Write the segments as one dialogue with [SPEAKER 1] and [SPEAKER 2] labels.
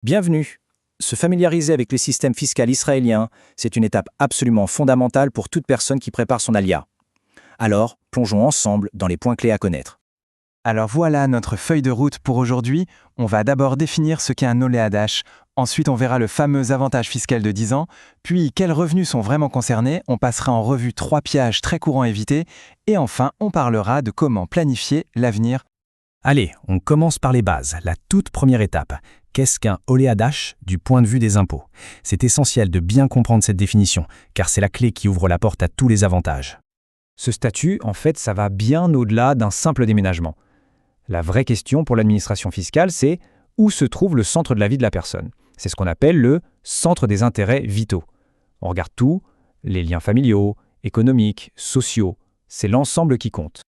[SPEAKER 1] Bienvenue. Se familiariser avec les systèmes fiscaux israéliens, c'est une étape absolument fondamentale pour toute personne qui prépare son alia. Alors, plongeons ensemble dans les points clés à connaître.
[SPEAKER 2] Alors voilà notre feuille de route pour aujourd'hui. On va d'abord définir ce qu'est un Olé Hadash. Ensuite, on verra le fameux avantage fiscal de 10 ans. Puis, quels revenus sont vraiment concernés. On passera en revue 3 pièges très courants à éviter. Et enfin, on parlera de comment planifier l'avenir.
[SPEAKER 1] Allez, on commence par les bases, la toute première étape. Qu'est-ce qu'un Olé Hadash du point de vue des impôts? C'est essentiel de bien comprendre cette définition, car c'est la clé qui ouvre la porte à tous les avantages. Ce statut, en fait, ça va bien au-delà d'un simple déménagement. La vraie question pour l'administration fiscale, c'est où se trouve le centre de la vie de la personne. C'est ce qu'on appelle le centre des intérêts vitaux. On regarde tout, les liens familiaux, économiques, sociaux, c'est l'ensemble qui compte.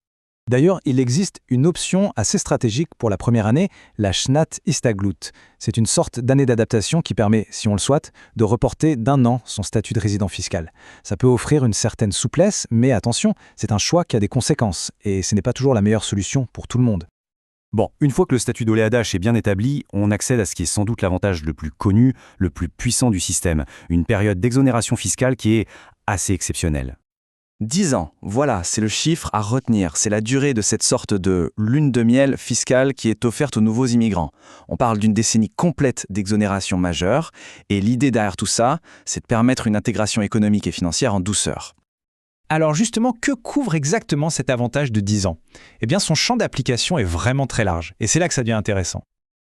[SPEAKER 3] D'ailleurs, il existe une option assez stratégique pour la première année, la Shnat Istaglut. C'est une sorte d'année d'adaptation qui permet, si on le souhaite, de reporter d'1 an son statut de résident fiscal. Ça peut offrir une certaine souplesse, mais attention, c'est un choix qui a des conséquences, et ce n'est pas toujours la meilleure solution pour tout le monde.
[SPEAKER 4] Bon, une fois que le statut d'Olé Hadash est bien établi, on accède à ce qui est sans doute l'avantage le plus connu, le plus puissant du système, une période d'exonération fiscale qui est assez exceptionnelle.
[SPEAKER 5] 10 ans, voilà, c'est le chiffre à retenir. C'est la durée de cette sorte de lune de miel fiscale qui est offerte aux nouveaux immigrants. On parle d'une décennie complète d'exonération majeure, et l'idée derrière tout ça, c'est de permettre une intégration économique et financière en douceur.
[SPEAKER 3] Alors justement, que couvre exactement cet avantage de 10 ans? Eh bien, son champ d'application est vraiment très large, et c'est là que ça devient intéressant.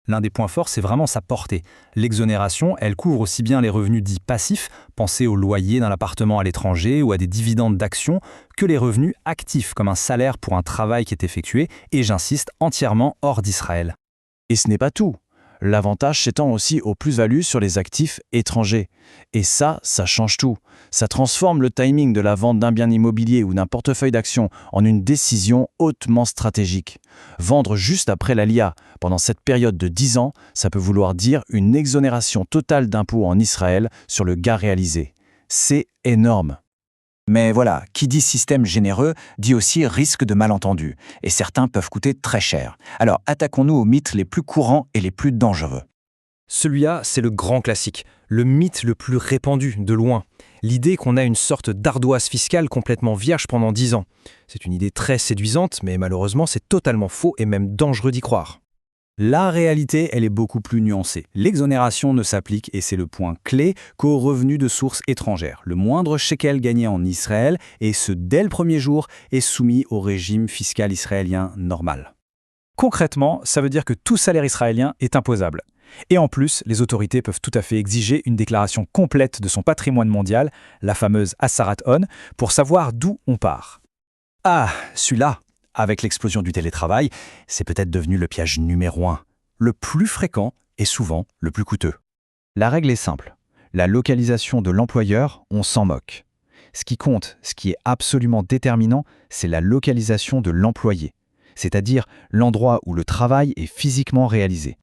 [SPEAKER 6] L'un des points forts, c'est vraiment sa portée. L'exonération, elle couvre aussi bien les revenus dits passifs, pensez au loyer d'un appartement à l'étranger ou à des dividendes d'actions, que les revenus actifs, comme un salaire pour un travail qui est effectué, et j'insiste, entièrement hors d'Israël.
[SPEAKER 5] Et ce n'est pas tout. L'avantage s'étend aussi aux plus-values sur les actifs étrangers. Et ça change tout. Ça transforme le timing de la vente d'un bien immobilier ou d'un portefeuille d'actions en une décision hautement stratégique. Vendre juste après l'ALIA, pendant cette période de 10 ans, ça peut vouloir dire une exonération totale d'impôts en Israël sur le gain réalisé. C'est énorme.
[SPEAKER 1] Mais voilà, qui dit système généreux dit aussi risque de malentendus, et certains peuvent coûter très cher. Alors attaquons-nous aux mythes les plus courants et les plus dangereux.
[SPEAKER 6] Celui-là, c'est le grand classique, le mythe le plus répandu, de loin. L'idée qu'on a une sorte d'ardoise fiscale complètement vierge pendant 10 ans. C'est une idée très séduisante, mais malheureusement, c'est totalement faux et même dangereux d'y croire.
[SPEAKER 4] La réalité, elle est beaucoup plus nuancée. L'exonération ne s'applique, et c'est le point clé, qu'aux revenus de sources étrangères. Le moindre shekel gagné en Israël, et ce dès le premier jour, est soumis au régime fiscal israélien normal.
[SPEAKER 3] Concrètement, ça veut dire que tout salaire israélien est imposable. Et en plus, les autorités peuvent tout à fait exiger une déclaration complète de son patrimoine mondial, la fameuse Assarat Hon, pour savoir d'où on part.
[SPEAKER 4] Ah, celui-là, avec l'explosion du télétravail, c'est peut-être devenu le piège numéro 1, le plus fréquent et souvent le plus coûteux.
[SPEAKER 2] La règle est simple. La localisation de l'employeur, on s'en moque. Ce qui compte, ce qui est absolument déterminant, c'est la localisation de l'employé, c'est-à-dire l'endroit où le travail est physiquement réalisé.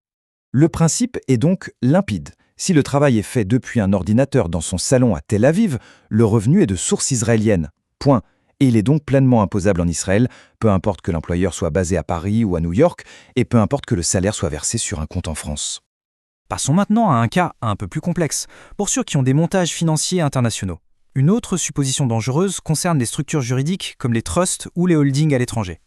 [SPEAKER 3] Le principe est donc limpide. Si le travail est fait depuis un ordinateur dans son salon à Tel Aviv, le revenu est de source israélienne. Point. Et il est donc pleinement imposable en Israël, peu importe que l'employeur soit basé à Paris ou à New York, et peu importe que le salaire soit versé sur un compte en France.
[SPEAKER 6] Passons maintenant à un cas un peu plus complexe, pour ceux qui ont des montages financiers internationaux. Une autre supposition dangereuse concerne les structures juridiques comme les trusts ou les holdings à l'étranger.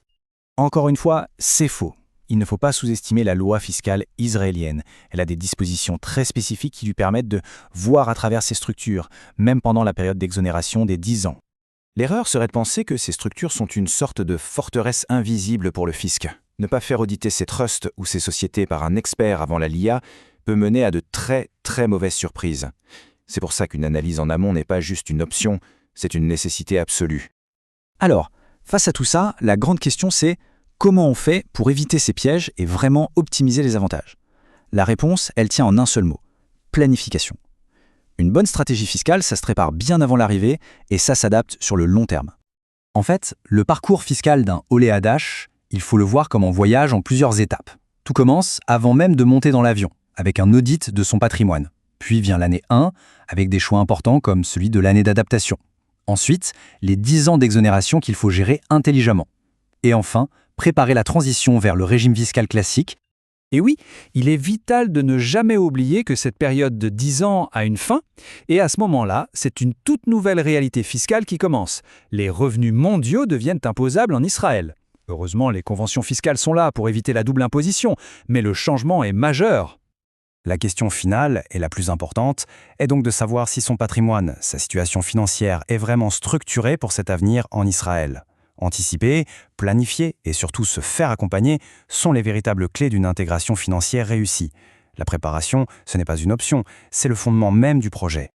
[SPEAKER 1] Encore une fois, c'est faux. Il ne faut pas sous-estimer la loi fiscale israélienne. Elle a des dispositions très spécifiques qui lui permettent de voir à travers ces structures, même pendant la période d'exonération des 10 ans. L'erreur serait de penser que ces structures sont une sorte de forteresse invisible pour le fisc. Ne pas faire auditer ces trusts ou ces sociétés par un expert avant la LIA peut mener à de très très mauvaises surprises. C'est pour ça qu'une analyse en amont n'est pas juste une option, c'est une nécessité absolue. Alors, face à tout ça, la grande question c'est comment on fait pour éviter ces pièges et vraiment optimiser les avantages? La réponse, elle tient en un seul mot, planification. Une bonne stratégie fiscale, ça se prépare bien avant l'arrivée et ça s'adapte sur le long terme.
[SPEAKER 6] En fait, le parcours fiscal d'un Olé Hadash, il faut le voir comme un voyage en plusieurs étapes. Tout commence avant même de monter dans l'avion, avec un audit de son patrimoine. Puis vient l'année 1, avec des choix importants comme celui de l'année d'adaptation. Ensuite, les 10 ans d'exonération qu'il faut gérer intelligemment. Et enfin, préparer la transition vers le régime fiscal classique,
[SPEAKER 7] Et oui, il est vital de ne jamais oublier que cette période de 10 ans a une fin, et à ce moment-là, c'est une toute nouvelle réalité fiscale qui commence. Les revenus mondiaux deviennent imposables en Israël. Heureusement, les conventions fiscales sont là pour éviter la double imposition, mais le changement est majeur.
[SPEAKER 4] La question finale, et la plus importante, est donc de savoir si son patrimoine, sa situation financière est vraiment structurée pour cet avenir en Israël. Anticiper, planifier et surtout se faire accompagner sont les véritables clés d'une intégration financière réussie. La préparation, ce n'est pas une option, c'est le fondement même du projet.